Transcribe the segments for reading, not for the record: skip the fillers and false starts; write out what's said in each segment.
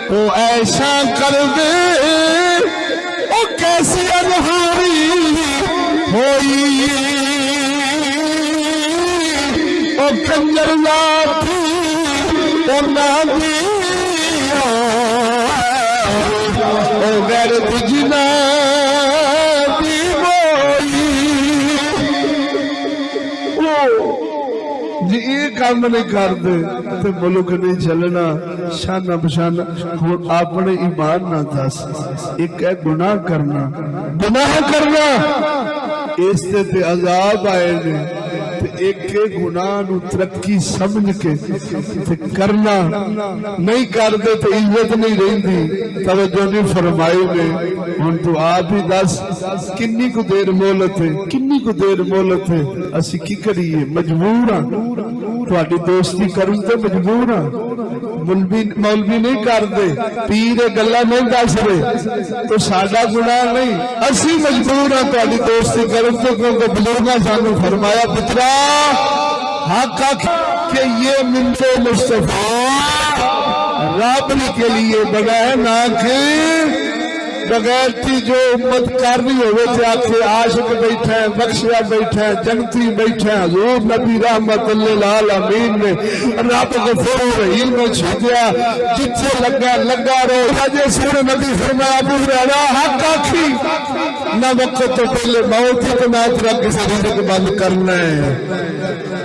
تو ایسا کر دے او کیسی انہاری ہوئی او کنجر لاٹھی او نادی او غیرت جنا دی بوئی جی یہ کام نہیں کر دے تو ملک نہیں چلنا شانہ بشانہ اپنے ایمان نہ دس ایک ہے گناہ کرنا اس تے عذاب آئے نے ایک گناہ نو ترقی سمجھ کے کرنا نہیں کر دے تو عزت نہیں رہندی توجہ نہیں فرمائی نے ہن تو آپ ہی دس کنی کو دیر مہلت ہے اسی کی کریے مجبور ہاں تہاڈی دوستی کرن تے مجبور ہاں مولوی نہیں کر دے پیر گلا نہیں دس رہے تو ساڈا گناہ نہیں اسی مجبور ہاں تہاڈی دوستی کرن تے کیونکہ بزرگاں سانو فرمایا پترا حق کہ یہ منت مصطفیٰ رب کے لیے بغیر نہ کہ بغیر تھی جو امت کرنی ہوئے تھے آکھے عاشق بیٹھا ہے بخشیا بیٹھا ہے جنتی بیٹھا ہے حضور نبی رحمت اللہ العالمین نے رب غفور رحیم میں چھوڑیا جتھے لگا رہو حجے سر نبی فرمایا ابو ہریرہ حق آکھی نہ وقت تو پہلے موت ہی کو نہ ترک کسی کے بند کرنا ہے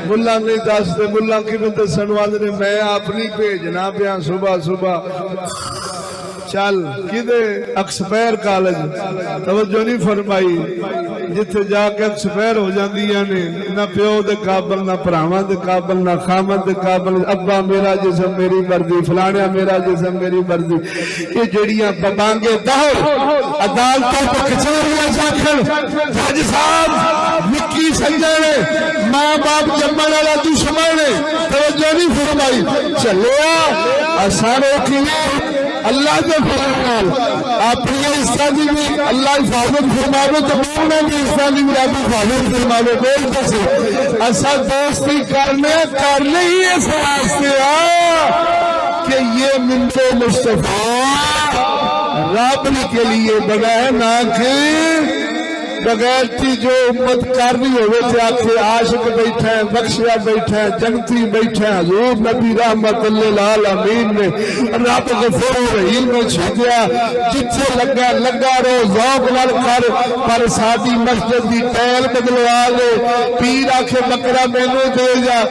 ملا نہیں دستے ملا کی میں دسن والے نے میں اپنی بھیجنا پیا صبح چل کدے ایکسپائر کالج توجہ نہیں فرمائی جتھے جا کے ایکسپائر ہو جاندیاں نے نہ پیو دے قابل نہ بھراواں دے قابل نہ خامد دے قابل ابا میرا جسم میری مرضی فلانیا میرا جسم میری مرضی یہ جڑیاں ببانگے دہر عدالتوں تے کچہریاں جاکھن جج صاحب وکی سنجے ماں باپ جمن والا دشمن نے توجہ نہیں فرمائی چلیا اساں کی اللہ کے فرمان اپنی استادی میں اللہ حفاظت فرماوے تو انہوں نے استادی میں رب حفاظت فرماوے بول کسے ایسا دوستی کرنے ہی اس واسطے کہ یہ منت مصطفیٰ رب کے لیے بغیر نہ کہ بغیر تھی جو امت کرنی ہوئے تھے آکھے عاشق بیٹھا ہے بخشیا بیٹھا ہے جنتی بیٹھا ہے حضور نبی رحمت اللہ العالمین نے رب غفور رحیم میں چھوڑیا جتھے لگا رہو ذوق نال کر پر سادی مسجد دی ٹیل بدلوا لے پیر آکھے بکرا مینوں دے جا